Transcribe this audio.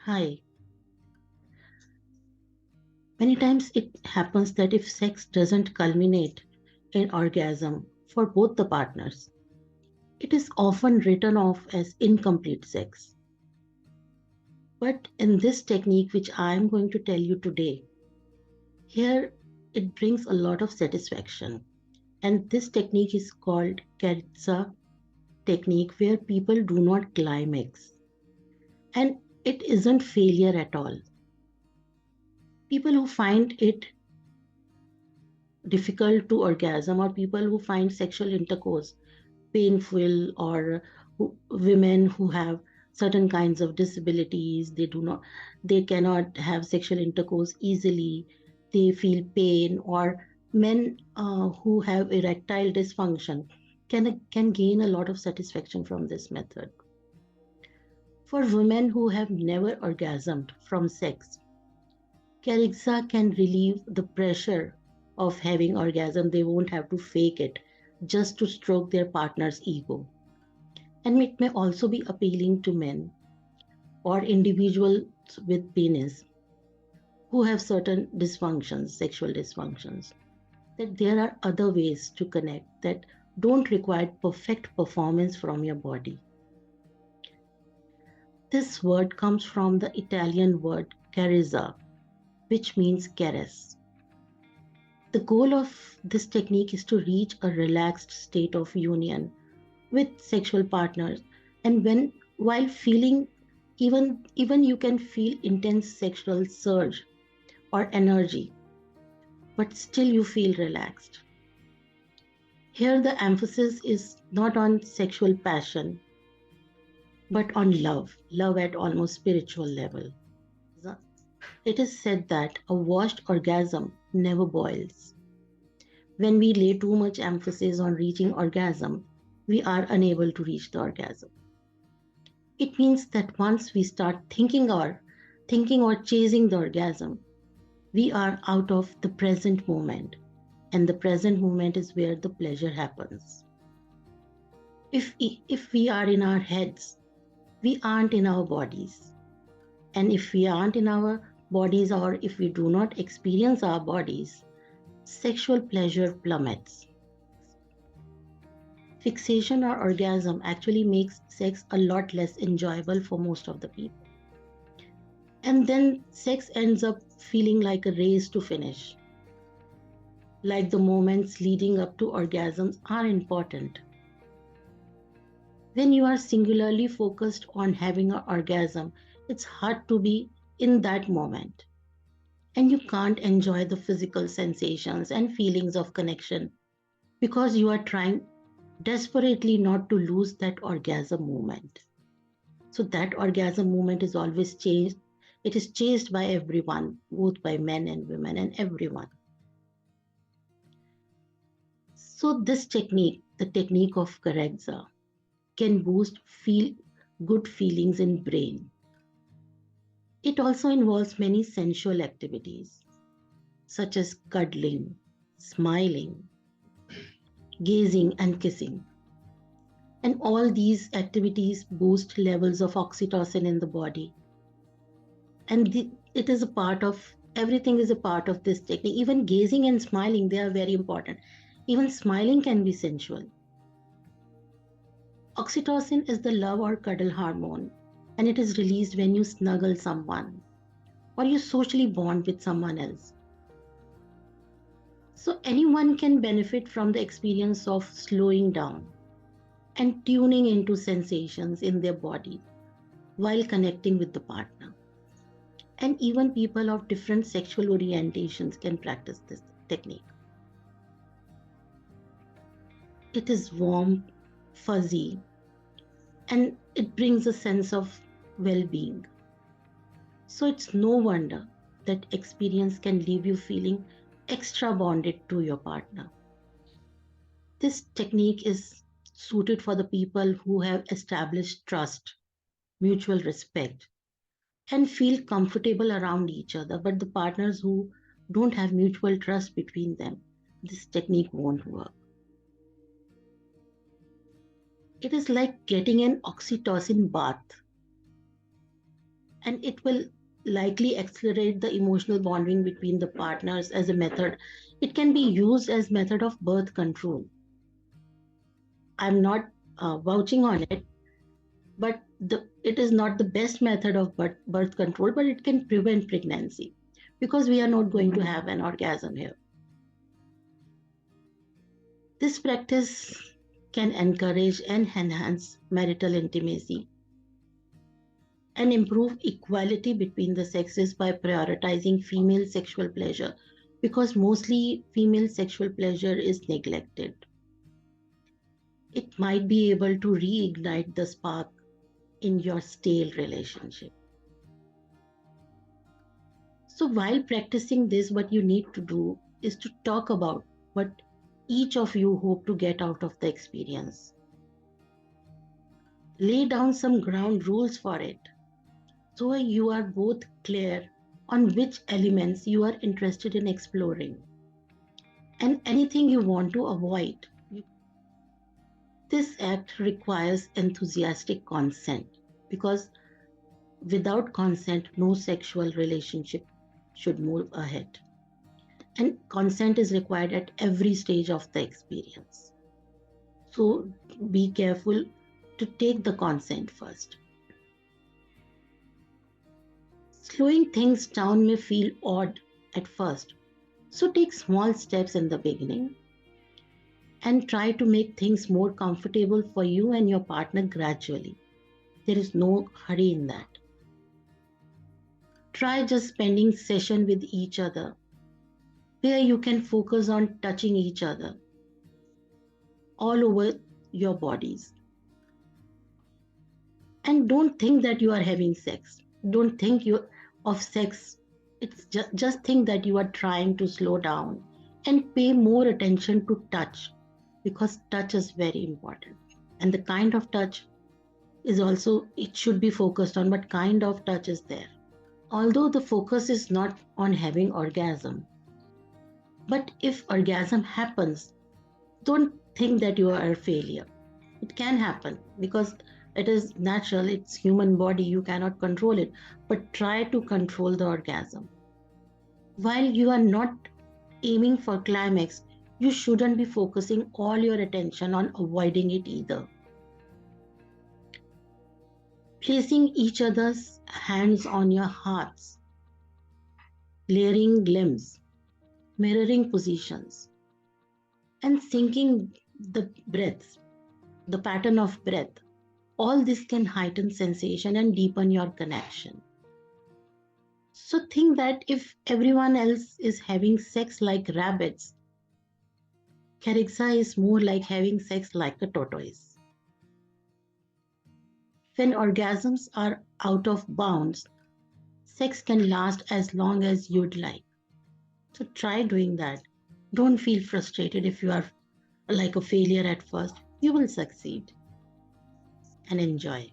Hi. Many times it happens that if sex doesn't culminate in orgasm for both the partners, it is often written off as incomplete sex. But in this technique, which I am going to tell you today, here it brings a lot of satisfaction. And this technique is called Karezza technique, where people do not climax. And it isn't failure at all. People who find it difficult to orgasm, or people who find sexual intercourse painful, or women who have certain kinds of disabilities, they cannot have sexual intercourse easily, they feel pain, or men who have erectile dysfunction can gain a lot of satisfaction from this method. For women who have never orgasmed from sex, Karezza can relieve the pressure of having orgasm. They won't have to fake it just to stroke their partner's ego. And it may also be appealing to men or individuals with penis who have certain dysfunctions, sexual dysfunctions, that there are other ways to connect that don't require perfect performance from your body. This word comes from the Italian word carezza, which means caress. The goal of this technique is to reach a relaxed state of union with sexual partners, and while feeling, even you can feel intense sexual surge or energy, but still you feel relaxed. Here the emphasis is not on sexual passion, but on love at almost spiritual level. It is said that a washed orgasm never boils. When we lay too much emphasis on reaching orgasm, we are unable to reach the orgasm. It means that once we start thinking or chasing the orgasm, we are out of the present moment. And the present moment is where the pleasure happens. If we are in our heads, we aren't in our bodies. And if we aren't in our bodies, or if we do not experience our bodies, sexual pleasure plummets. Fixation or orgasm actually makes sex a lot less enjoyable for most of the people. And then sex ends up feeling like a race to finish. Like the moments leading up to orgasms are important. When you are singularly focused on having an orgasm, it's hard to be in that moment. And you can't enjoy the physical sensations and feelings of connection because you are trying desperately not to lose that orgasm moment. So that orgasm moment is always chased. It is chased by everyone, both by men and women and everyone. So this technique, the technique of Karezza, can boost feel good feelings in brain. It also involves many sensual activities such as cuddling, smiling, gazing, and kissing. And all these activities boost levels of oxytocin in the body. And it is a part of everything is a part of this technique. Even gazing and smiling, they are very important. Even smiling can be sensual. Oxytocin is the love or cuddle hormone, and it is released when you snuggle someone or you socially bond with someone else. So anyone can benefit from the experience of slowing down and tuning into sensations in their body while connecting with the partner. And even people of different sexual orientations can practice this technique. It is warm, fuzzy, and it brings a sense of well-being. So it's no wonder that experience can leave you feeling extra bonded to your partner. This technique is suited for the people who have established trust, mutual respect, and feel comfortable around each other. But the partners who don't have mutual trust between them, this technique won't work. It is like getting an oxytocin bath. and it will likely accelerate the emotional bonding between the partners as a method. It can be used as method of birth control. I'm not vouching on it, but it is not the best method of birth control, but it can prevent pregnancy because we are not going to have an orgasm here. This practice can encourage and enhance marital intimacy and improve equality between the sexes by prioritizing female sexual pleasure, because mostly female sexual pleasure is neglected. It might be able to reignite the spark in your stale relationship. So while practicing this, what you need to do is to talk about what each of you hope to get out of the experience. Lay down some ground rules for it, so you are both clear on which elements you are interested in exploring and anything you want to avoid. This act requires enthusiastic consent, because without consent, no sexual relationship should move ahead. And consent is required at every stage of the experience. So be careful to take the consent first. Slowing things down may feel odd at first, so take small steps in the beginning and try to make things more comfortable for you and your partner gradually. There is no hurry in that. Try just spending session with each other where you can focus on touching each other all over your bodies. And don't think that you are having sex. Don't think of sex. It's just think that you are trying to slow down and pay more attention to touch, because touch is very important. And the kind of touch is also, it should be focused on what kind of touch is there. Although the focus is not on having orgasm, but if orgasm happens, don't think that you are a failure. It can happen because it is natural, it's human body, you cannot control it, but try to control the orgasm. While you are not aiming for climax, you shouldn't be focusing all your attention on avoiding it either. Placing each other's hands on your hearts, layering limbs, mirroring positions, and syncing the breaths, the pattern of breath, all this can heighten sensation and deepen your connection. So think that if everyone else is having sex like rabbits, Karezza is more like having sex like a tortoise. When orgasms are out of bounds, sex can last as long as you'd like. So try doing that. Don't feel frustrated if you are like a failure at first. You will succeed, and enjoy.